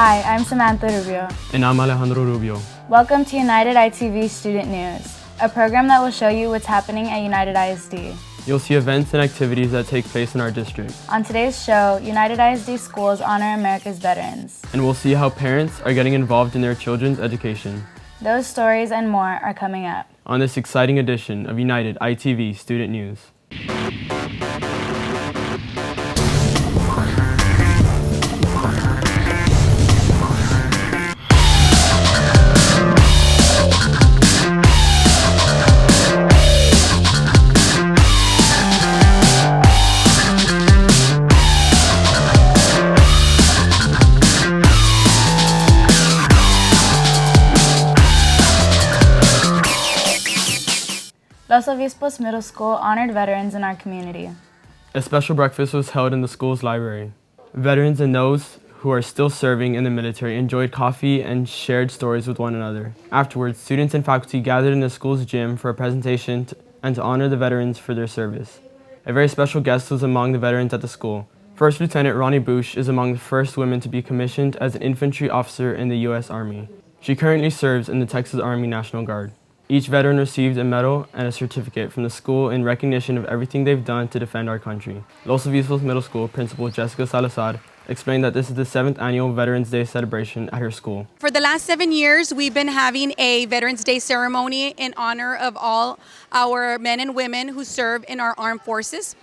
Hi, I'm Samantha Rubio. And I'm Alejandro Rubio. Welcome to United ITV Student News, a program that will show you what's happening at United ISD. You'll see events and activities that take place in our district. On today's show, United ISD schools honor America's veterans. And we'll see how parents are getting involved in their children's education. Those stories and more are coming up on this exciting edition of United ITV Student News. Los Obispos Middle School honored veterans in our community. A special breakfast was held in the school's library. Veterans and those who are still serving in the military enjoyed coffee and shared stories with one another. Afterwards, students and faculty gathered in the school's gym for a presentation and to honor the veterans for their service. A very special guest was among the veterans at the school. First Lieutenant Ronnie Bush is among the first women to be commissioned as an infantry officer in the U.S. Army. She currently serves in the Texas Army National Guard. Each veteran received a medal and a certificate from the school in recognition of everything they've done to defend our country. Los Obispos Middle School Principal Jessica Salazar explained that this is the 7th annual Veterans Day celebration at her school. For the last 7 years, we've been having a Veterans Day ceremony in honor of all our men and women who serve in our armed forces.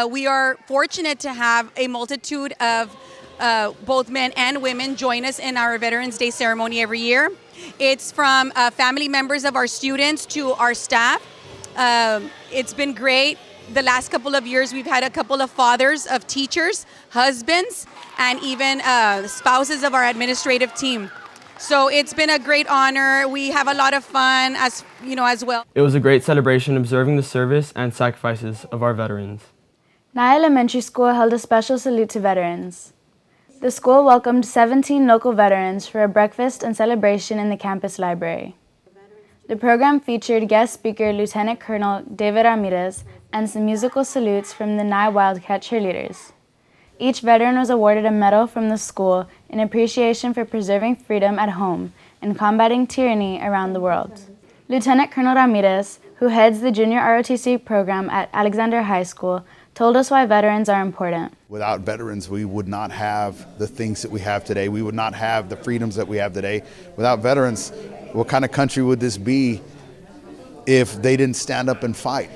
We are fortunate to have a multitude of both men and women join us in our Veterans Day ceremony every year. It's from family members of our students to our staff. It's been great. The last couple of years, we've had a couple of fathers of teachers, husbands, and even spouses of our administrative team. So it's been a great honor. We have a lot of fun as well. It was a great celebration observing the service and sacrifices of our veterans. Nye Elementary School held a special salute to veterans. The school welcomed 17 local veterans for a breakfast and celebration in the campus library. The program featured guest speaker Lieutenant Colonel David Ramirez and some musical salutes from the Nye Wildcat cheerleaders. Each veteran was awarded a medal from the school in appreciation for preserving freedom at home and combating tyranny around the world. Lieutenant Colonel Ramirez, who heads the Junior ROTC program at Alexander High School, told us why veterans are important. Without veterans, we would not have the things that we have today. We would not have the freedoms that we have today. Without veterans, what kind of country would this be if they didn't stand up and fight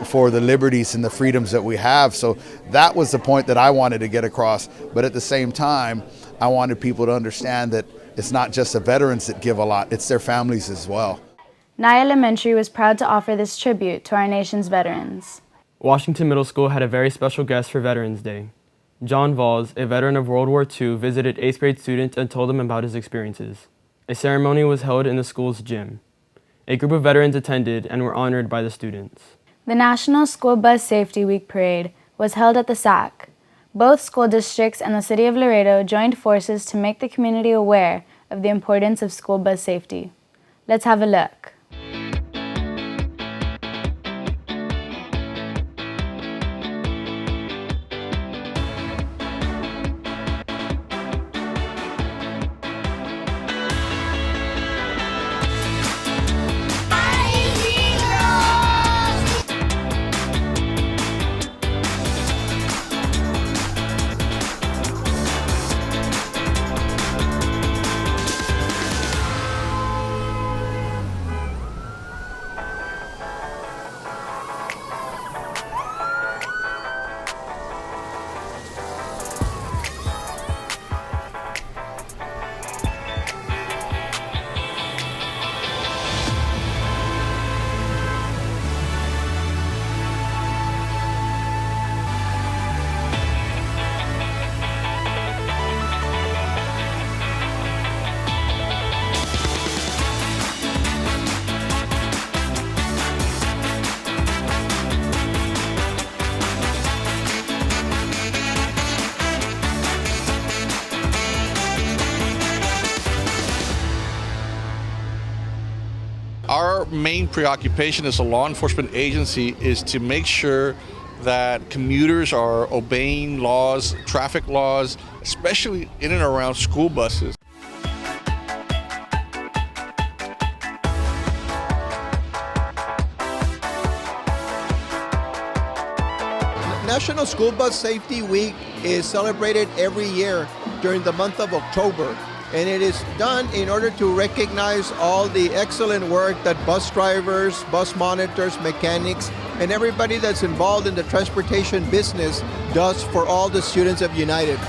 for the liberties and the freedoms that we have? So that was the point that I wanted to get across. But at the same time, I wanted people to understand that it's not just the veterans that give a lot, it's their families as well. Nye Elementary was proud to offer this tribute to our nation's veterans. Washington Middle School had a very special guest for Veterans Day. John Valls, a veteran of World War II, visited 8th grade students and told them about his experiences. A ceremony was held in the school's gym. A group of veterans attended and were honored by the students. The National School Bus Safety Week Parade was held at the SAC. Both school districts and the city of Laredo joined forces to make the community aware of the importance of school bus safety. Let's have a look. Our main preoccupation as a law enforcement agency is to make sure that commuters are obeying laws, traffic laws, especially in and around school buses. National School Bus Safety Week is celebrated every year during the month of October, and it is done in order to recognize all the excellent work that bus drivers, bus monitors, mechanics, and everybody that's involved in the transportation business does for all the students of United.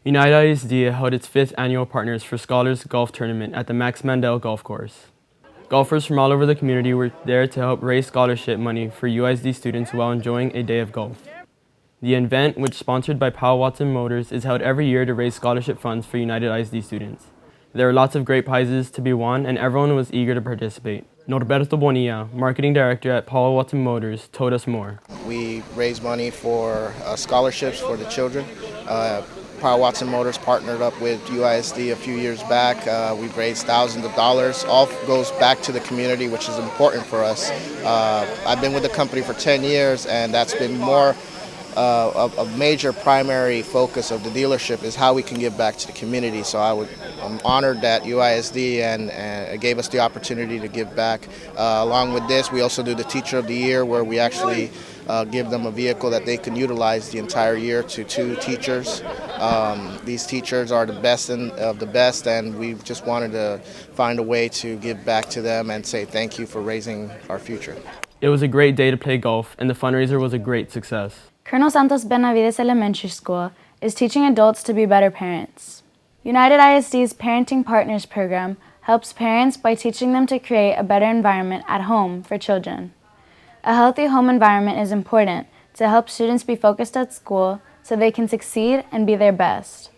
United ISD held its 5th annual Partners for Scholars golf tournament at the Max Mandel Golf Course. Golfers from all over the community were there to help raise scholarship money for UISD students while enjoying a day of golf. The event, which is sponsored by Powell Watson Motors, is held every year to raise scholarship funds for United ISD students. There were lots of great prizes to be won, and everyone was eager to participate. Norberto Bonilla, marketing director at Powell Watson Motors, told us more. We raise money for scholarships for the children. Powell Watson Motors partnered up with UISD a few years back. We've raised thousands of dollars. All goes back to the community, which is important for us. I've been with the company for 10 years, and that's been more a major primary focus of the dealership is how we can give back to the community. So I'm honored that UISD and gave us the opportunity to give back. Along with this, we also do the Teacher of the Year, where we actually give them a vehicle that they can utilize the entire year to 2 teachers. These teachers are the best of the best, and we just wanted to find a way to give back to them and say thank you for raising our future. It was a great day to play golf, and the fundraiser was a great success. Colonel Santos Benavides Elementary School is teaching adults to be better parents. United ISD's Parenting Partners program helps parents by teaching them to create a better environment at home for children. A healthy home environment is important to help students be focused at school so they can succeed and be their best.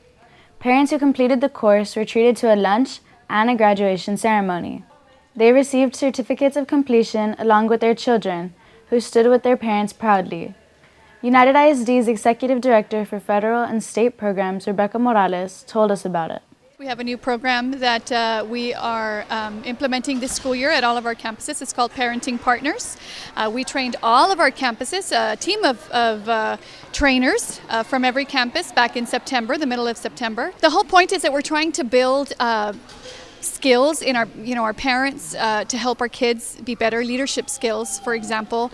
Parents who completed the course were treated to a lunch and a graduation ceremony. They received certificates of completion along with their children, who stood with their parents proudly. United ISD's Executive Director for Federal and State Programs, Rebecca Morales, told us about it. We have a new program that we are implementing this school year at all of our campuses. It's called Parenting Partners. We trained all of our campuses, a team of trainers from every campus back in September, the middle of September. The whole point is that we're trying to build skills in our parents to help our kids be better, leadership skills, for example.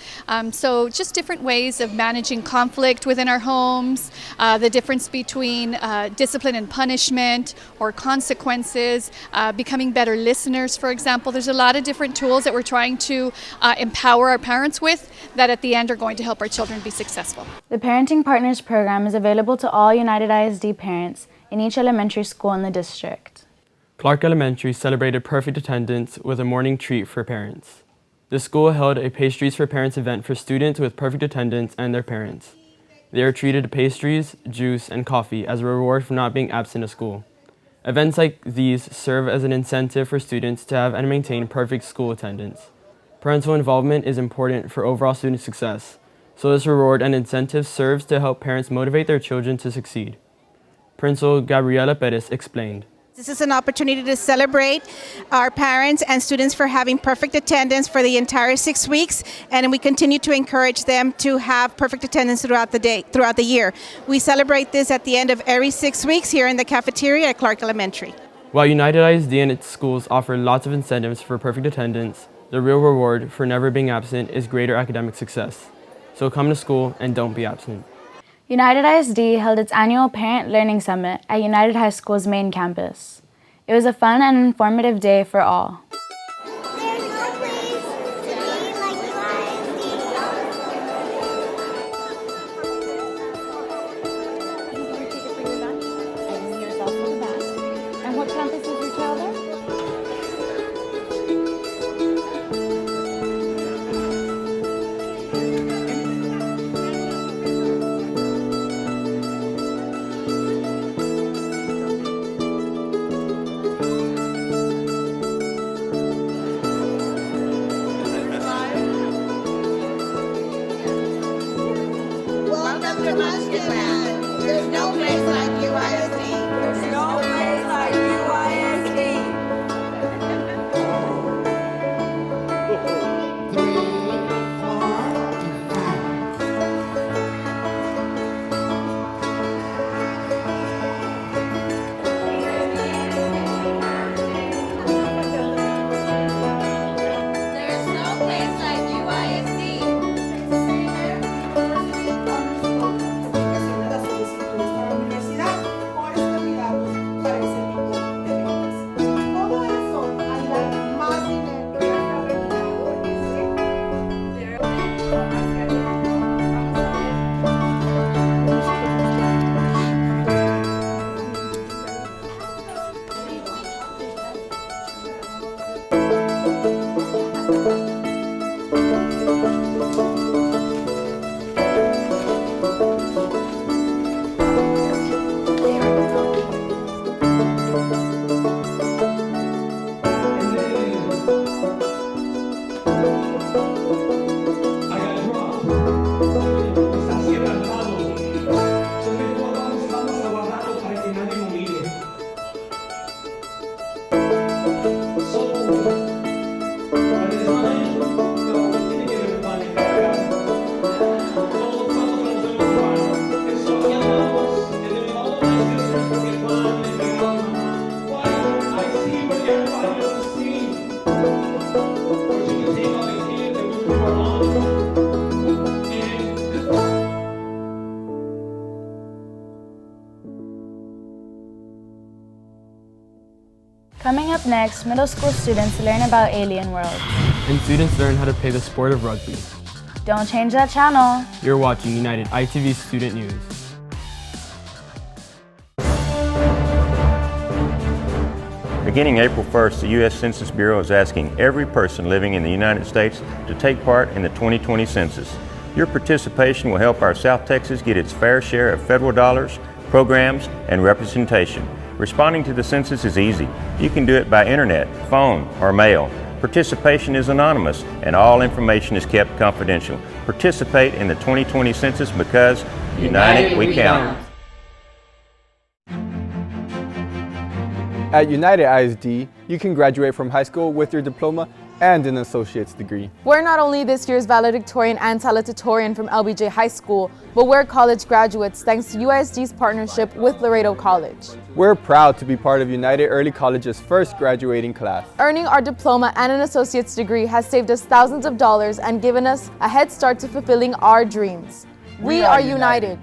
So just different ways of managing conflict within our homes, the difference between discipline and punishment or consequences, becoming better listeners, for example. There's a lot of different tools that we're trying to empower our parents with that at the end are going to help our children be successful. The Parenting Partners program is available to all United ISD parents in each elementary school in the district. Clark Elementary celebrated perfect attendance with a morning treat for parents. The school held a Pastries for Parents event for students with perfect attendance and their parents. They are treated to pastries, juice, and coffee as a reward for not being absent at school. Events like these serve as an incentive for students to have and maintain perfect school attendance. Parental involvement is important for overall student success, so this reward and incentive serves to help parents motivate their children to succeed. Principal Gabriela Perez explained. This is an opportunity to celebrate our parents and students for having perfect attendance for the entire 6 weeks, and we continue to encourage them to have perfect attendance throughout the year. We celebrate this at the end of every 6 weeks here in the cafeteria at Clark Elementary. While United ISD and its schools offer lots of incentives for perfect attendance, the real reward for never being absent is greater academic success. So come to school and don't be absent. United ISD held its annual Parent Learning Summit at United High School's main campus. It was a fun and informative day for all. And what campus is your child at? Coming up next, middle school students learn about Alien World. And students learn how to play the sport of rugby. Don't change that channel. You're watching United ITV Student News. Beginning April 1st, the U.S. Census Bureau is asking every person living in the United States to take part in the 2020 census. Your participation will help our South Texas get its fair share of federal dollars, programs, and representation. Responding to the census is easy. You can do it by internet, phone, or mail. Participation is anonymous, and all information is kept confidential. Participate in the 2020 census because United we count. At United ISD, you can graduate from high school with your diploma and an associate's degree. We're not only this year's valedictorian and salutatorian from LBJ High School, but we're college graduates thanks to UISD's partnership with Laredo College. We're proud to be part of United Early College's first graduating class. Earning our diploma and an associate's degree has saved us thousands of dollars and given us a head start to fulfilling our dreams. We are united.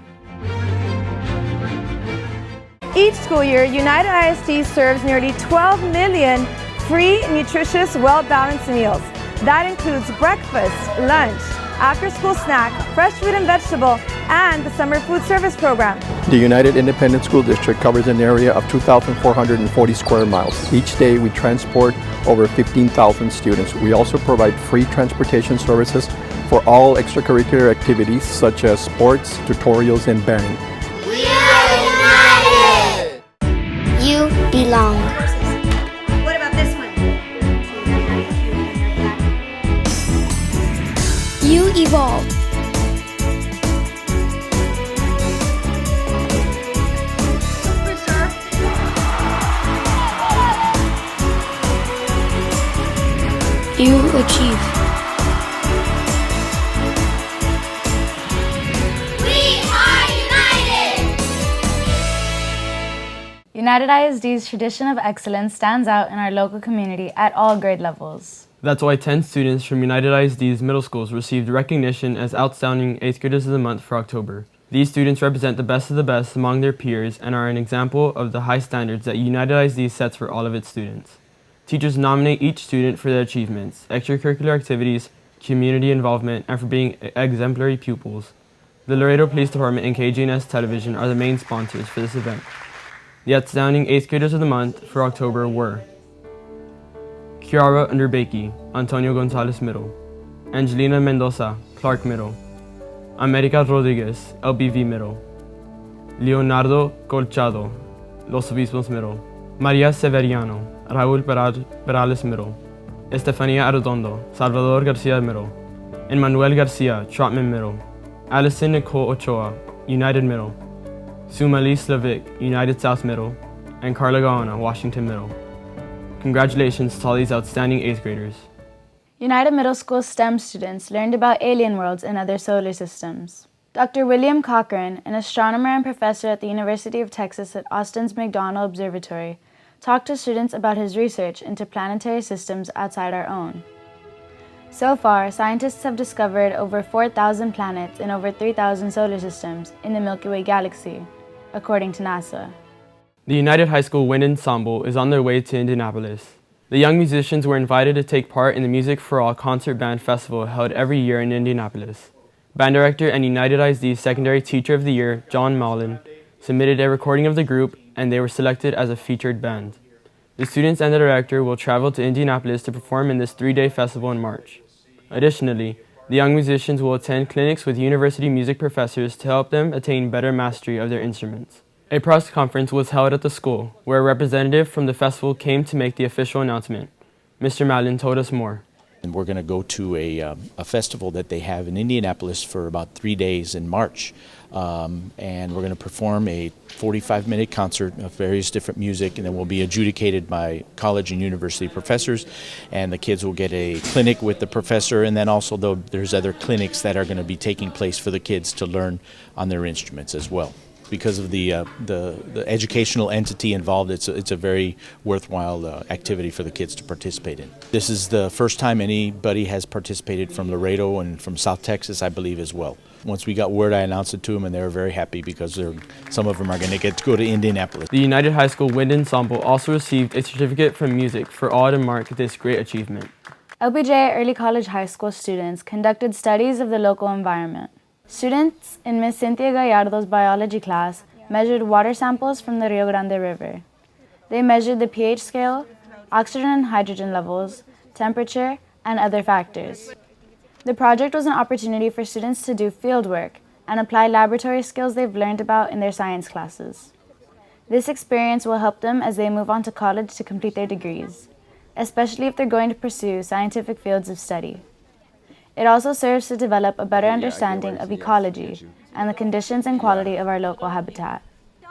Each school year, United ISD serves nearly 12 million free, nutritious, well-balanced meals. That includes breakfast, lunch, after-school snack, fresh fruit and vegetable, and the summer food service program. The United Independent School District covers an area of 2,440 square miles. Each day we transport over 15,000 students. We also provide free transportation services for all extracurricular activities such as sports, tutorials, and band. We are united! You belong. What about this one? You evolve. You achieve. We are united! United ISD's tradition of excellence stands out in our local community at all grade levels. That's why 10 students from United ISD's middle schools received recognition as Outstanding 8th Graders of the Month for October. These students represent the best of the best among their peers and are an example of the high standards that United ISD sets for all of its students. Teachers nominate each student for their achievements, extracurricular activities, community involvement, and for being exemplary pupils. The Laredo Police Department and KGNS Television are the main sponsors for this event. The Outstanding 8th Graders of the Month for October were Kiara Underbakey, Antonio Gonzalez Middle; Angelina Mendoza, Clark Middle; America Rodriguez, LBV Middle; Leonardo Colchado, Los Obispos Middle; Maria Severiano, Raúl Perales Middle; Estefania Arredondo, Salvador Garcia Middle; Emmanuel Garcia, Trotman Middle; Allison Nicole Ochoa, United Middle; Sumali Slavic, United South Middle; and Carla Gaona, Washington Middle. Congratulations to all these outstanding 8th graders. United Middle School STEM students learned about alien worlds and other solar systems. Dr. William Cochran, an astronomer and professor at the University of Texas at Austin's McDonnell Observatory, talked to students about his research into planetary systems outside our own. So far, scientists have discovered over 4,000 planets in over 3,000 solar systems in the Milky Way galaxy, according to NASA. The United High School Wind Ensemble is on their way to Indianapolis. The young musicians were invited to take part in the Music for All Concert Band Festival held every year in Indianapolis. Band director and United ISD Secondary Teacher of the Year, John Mallon, submitted a recording of the group and they were selected as a featured band. The students and the director will travel to Indianapolis to perform in this 3-day festival in March. Additionally, the young musicians will attend clinics with university music professors to help them attain better mastery of their instruments. A press conference was held at the school, where a representative from the festival came to make the official announcement. Mr. Mallon told us more. And we're going to go to a festival that they have in Indianapolis for about 3 days in March. And we're going to perform a 45-minute concert of various different music, and then we'll be adjudicated by college and university professors. And the kids will get a clinic with the professor, and then also there's other clinics that are going to be taking place for the kids to learn on their instruments as well. Because of the educational entity involved, it's a very worthwhile activity for the kids to participate in. This is the first time anybody has participated from Laredo and from South Texas, I believe, as well. Once we got word, I announced it to them, and they were very happy because some of them are going to get to go to Indianapolis. The United High School Wind Ensemble also received a certificate from music for all to mark this great achievement. LBJ Early College High School students conducted studies of the local environment. Students in Ms. Cynthia Gallardo's biology class measured water samples from the Rio Grande River. They measured the pH scale, oxygen and hydrogen levels, temperature, and other factors. The project was an opportunity for students to do field work and apply laboratory skills they've learned about in their science classes. This experience will help them as they move on to college to complete their degrees, especially if they're going to pursue scientific fields of study. It also serves to develop a better understanding of ecology and the conditions and quality of our local habitat.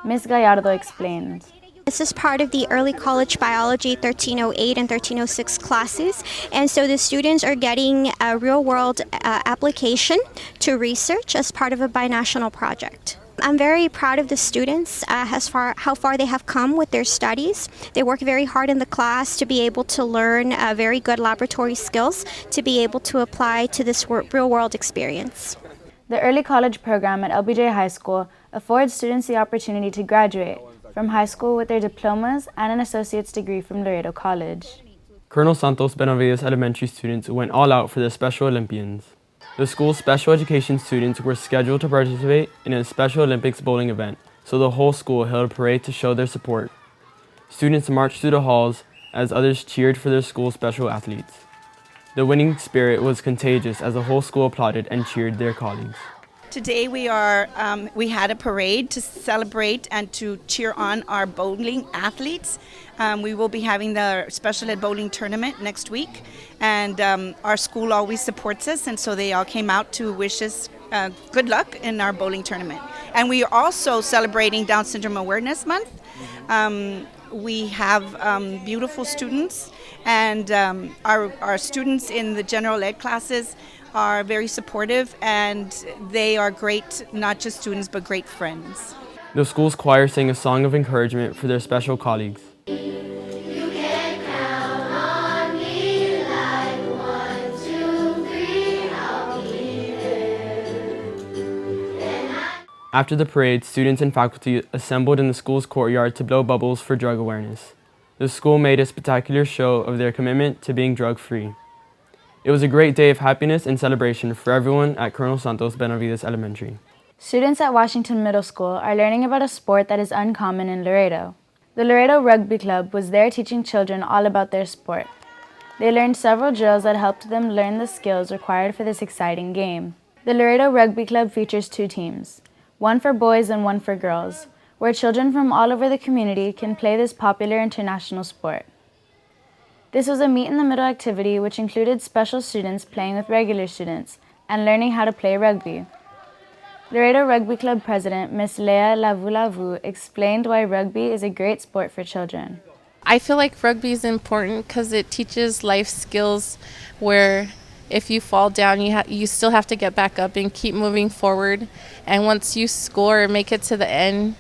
Ms. Gallardo explained. This is part of the Early College Biology 1308 and 1306 classes, and so the students are getting a real-world application to research as part of a binational project. I'm very proud of the students how far they have come with their studies. They work very hard in the class to be able to learn very good laboratory skills to be able to apply to this real-world experience. The Early College program at LBJ High School affords students the opportunity to graduate from high school with their diplomas and an associate's degree from Laredo College. Colonel Santos Benavides Elementary students went all out for the Special Olympians. The school's special education students were scheduled to participate in a Special Olympics bowling event, so the whole school held a parade to show their support. Students marched through the halls as others cheered for their school's special athletes. The winning spirit was contagious as the whole school applauded and cheered their colleagues. Today we had a parade to celebrate and to cheer on our bowling athletes. We will be having the Special Ed Bowling Tournament next week, and our school always supports us, and so they all came out to wish us good luck in our bowling tournament. And we are also celebrating Down Syndrome Awareness Month. We have beautiful students, and our students in the general ed classes are very supportive, and they are great, not just students, but great friends. The school's choir sang a song of encouragement for their special colleagues. After the parade, students and faculty assembled in the school's courtyard to blow bubbles for drug awareness. The school made a spectacular show of their commitment to being drug-free. It was a great day of happiness and celebration for everyone at Colonel Santos Benavides Elementary. Students at Washington Middle School are learning about a sport that is uncommon in Laredo. The Laredo Rugby Club was there teaching children all about their sport. They learned several drills that helped them learn the skills required for this exciting game. The Laredo Rugby Club features 2 teams, one for boys and one for girls, where children from all over the community can play this popular international sport. This was a meet-in-the-middle activity which included special students playing with regular students and learning how to play rugby. Laredo Rugby Club President Ms. Leah Lavu explained why rugby is a great sport for children. I feel like rugby is important because it teaches life skills where if you fall down, you still have to get back up and keep moving forward. And once you score or make it to the end,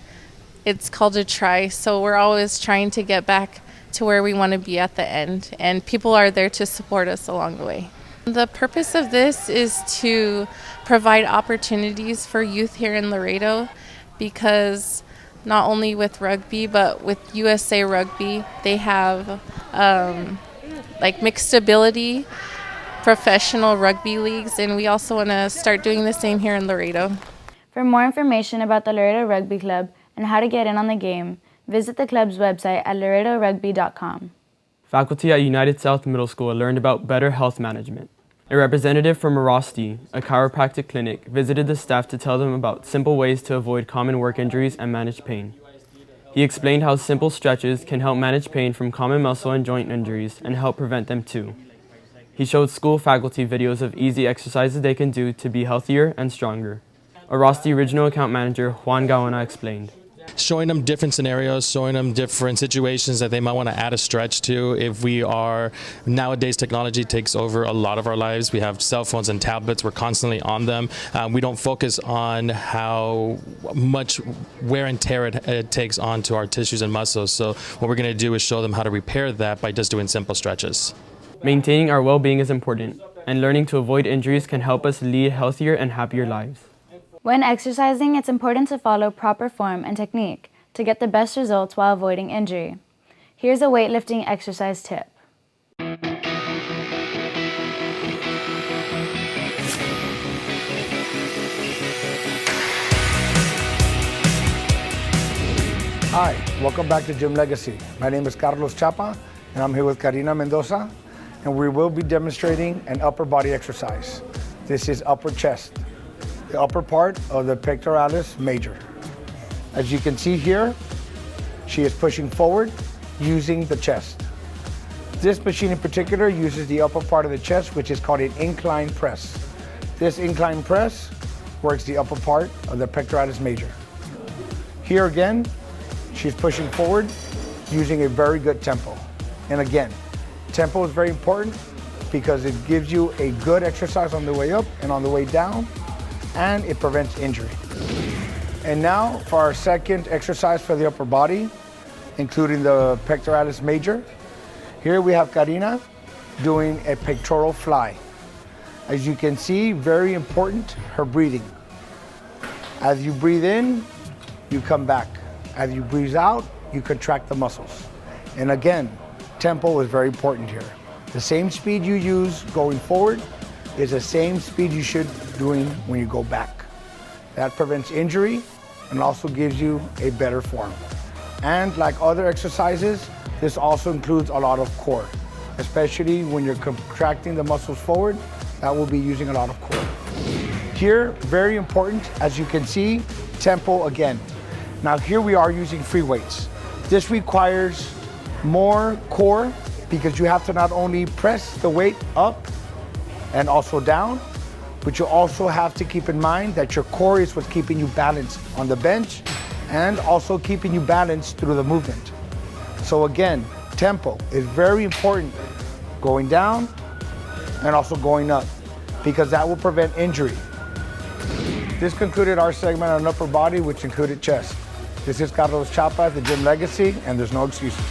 it's called a try. So we're always trying to get back to where we want to be at the end, and people are there to support us along the way. The purpose of this is to provide opportunities for youth here in Laredo, because not only with rugby but with USA Rugby, they have like mixed ability professional rugby leagues, and we also want to start doing the same here in Laredo. For more information about the Laredo Rugby Club and how to get in on the game, visit the club's website at laredorugby.com. Faculty at United South Middle School learned about better health management. A representative from Rosti, a chiropractic clinic, visited the staff to tell them about simple ways to avoid common work injuries and manage pain. He explained how simple stretches can help manage pain from common muscle and joint injuries and help prevent them too. He showed school faculty videos of easy exercises they can do to be healthier and stronger. A Rosti Regional Account Manager, Juan Gaona, explained. Showing them different scenarios, showing them different situations that they might want to add a stretch to. Nowadays technology takes over a lot of our lives. We have cell phones and tablets, we're constantly on them. We don't focus on how much wear and tear it takes onto our tissues and muscles. So what we're going to do is show them how to repair that by just doing simple stretches. Maintaining our well-being is important, and learning to avoid injuries can help us lead healthier and happier lives. When exercising, it's important to follow proper form and technique to get the best results while avoiding injury. Here's a weightlifting exercise tip. Hi, welcome back to Gym Legacy. My name is Carlos Chapa, and I'm here with Karina Mendoza, and we will be demonstrating an upper body exercise. This is upper chest, the upper part of the pectoralis major. As you can see here, she is pushing forward using the chest. This machine in particular uses the upper part of the chest, which is called an incline press. This incline press works the upper part of the pectoralis major. Here again, she's pushing forward using a very good tempo. And again, tempo is very important because it gives you a good exercise on the way up and on the way down, and it prevents injury. And now for our second exercise for the upper body, including the pectoralis major. Here we have Karina doing a pectoral fly. As you can see, very important, her breathing. As you breathe in, you come back. As you breathe out, you contract the muscles. And again, tempo is very important here. The same speed you use going forward is the same speed you should doing when you go back. That prevents injury and also gives you a better form. And like other exercises, this also includes a lot of core, especially when you're contracting the muscles forward, that will be using a lot of core. Here, very important, as you can see, tempo again. Now here we are using free weights. This requires more core because you have to not only press the weight up and also down, but you also have to keep in mind that your core is what's keeping you balanced on the bench and also keeping you balanced through the movement. So again, tempo is very important, going down and also going up, because that will prevent injury. This concluded our segment on upper body, which included chest. This is Carlos Chapa, the Gym Legacy, and there's no excuses.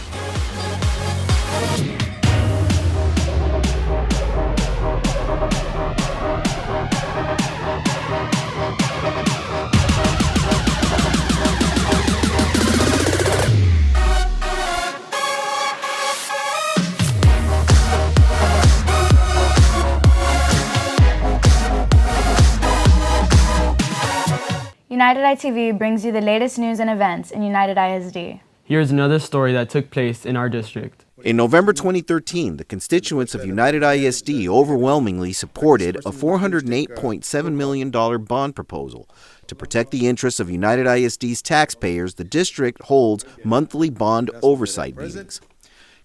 United ITV brings you the latest news and events in United ISD. Here's another story that took place in our district. In November 2013, the constituents of United ISD overwhelmingly supported a $408.7 million bond proposal. To protect the interests of United ISD's taxpayers, the district holds monthly bond oversight meetings.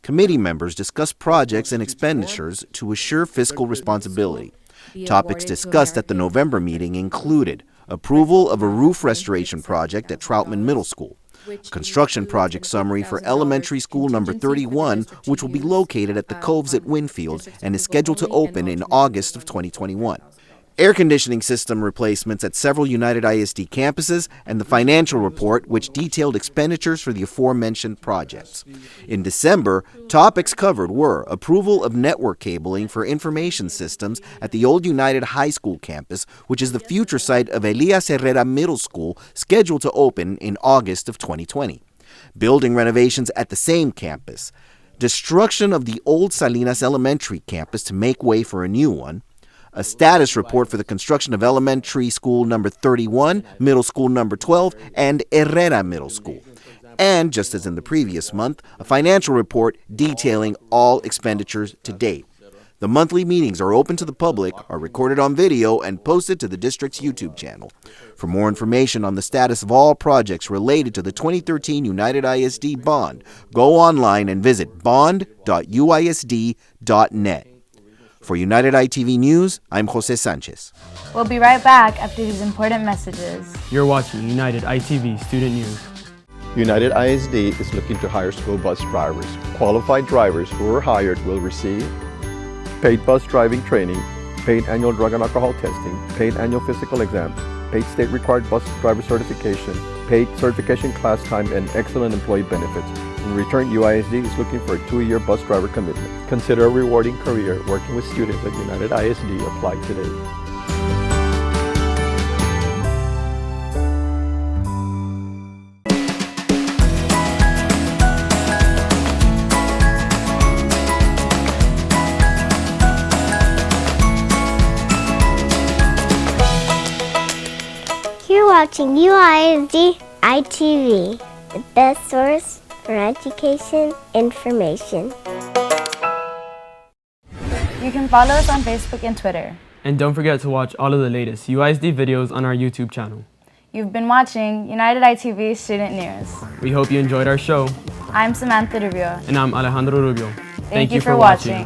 Committee members discuss projects and expenditures to assure fiscal responsibility. Topics discussed at the November meeting included approval of a roof restoration project at Troutman Middle School, construction project summary for elementary school number 31, which will be located at the Coves at Winfield and is scheduled to open in August of 2021. Air conditioning system replacements at several United ISD campuses, and the financial report, which detailed expenditures for the aforementioned projects. In December, topics covered were approval of network cabling for information systems at the old United High School campus, which is the future site of Elias Herrera Middle School, scheduled to open in August of 2020. Building renovations at the same campus. Destruction of the old Salinas Elementary campus to make way for a new one. A status report for the construction of elementary school number 31, middle school number 12, and Herrera Middle School. And, just as in the previous month, a financial report detailing all expenditures to date. The monthly meetings are open to the public, are recorded on video, and posted to the district's YouTube channel. For more information on the status of all projects related to the 2013 United ISD bond, go online and visit bond.uisd.net. For United ITV News, I'm Jose Sanchez. We'll be right back after these important messages. You're watching United ITV Student News. United ISD is looking to hire school bus drivers. Qualified drivers who are hired will receive paid bus driving training, paid annual drug and alcohol testing, paid annual physical exam, paid state required bus driver certification, paid certification class time, and excellent employee benefits. In return, UISD is looking for a 2-year bus driver commitment. Consider a rewarding career working with students at United ISD. Apply today. You're watching UISD ITV, the best source for education information. You can follow us on Facebook and Twitter. And don't forget to watch all of the latest UISD videos on our YouTube channel. You've been watching United ITV Student News. We hope you enjoyed our show. I'm Samantha Rubio. And I'm Alejandro Rubio. Thank you for watching.